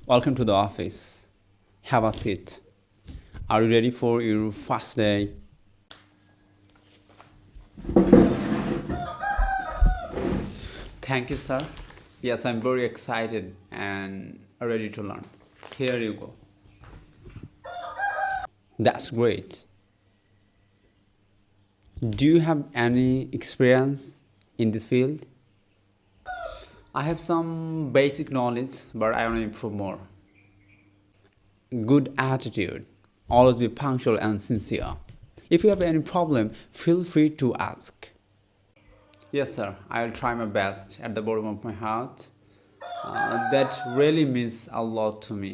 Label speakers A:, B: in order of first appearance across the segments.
A: Welcome to the office. Have a seat. Are you ready for your first day? Thank you, sir. Yes, I'm very excited and ready to learn. Here you go. That's great. Do you have any experience in this field? I have some basic knowledge, but I want to improve more. Good attitude. Always be punctual and sincere. If you have any problem, feel free to ask. Yes, sir. I'll try my best at the bottom of my heart. That really means a lot to me.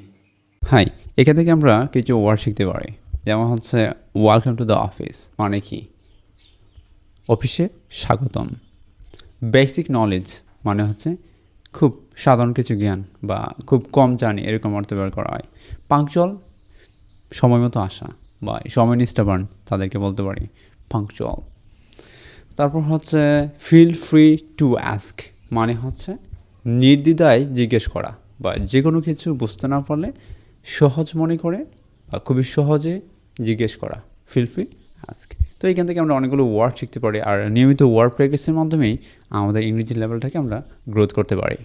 A: Hi, এখান থেকে আমরা কিছু word শিখতে পারি। যেমন হচ্ছে welcome to the office মানে কি? অফিসে স্বাগতম। বেসিক নলেজ মানে হচ্ছে খুব সাধারণ কিছু জ্ঞান বা খুব কম জানি এরকম অর্থ ব্যবহার করা হয়। পাংচুয়াল সময় মতো আসা বা সময় নিষ্ঠাবান তাদেরকে বলতে পারি পাংচুয়াল। তারপর হচ্ছে ফিল ফ্রি টু অ্যাস্ক মানে হচ্ছে নির্দ্বিধায় জিজ্ঞেস করা বা যে কোনো কিছু বুঝতে না পারলে সহজ মনে করে বা খুবই সহজে জিজ্ঞেস করা ফিল ফ্রি অ্যাস্ক। তো এখান থেকে আমরা অনেকগুলো ওয়ার্ড শিখতে পারি আর নিয়মিত ওয়ার্ড প্র্যাকটিসের মাধ্যমেই আমাদের ইংরেজি লেভেলটাকে আমরা গ্রোথ করতে পারি।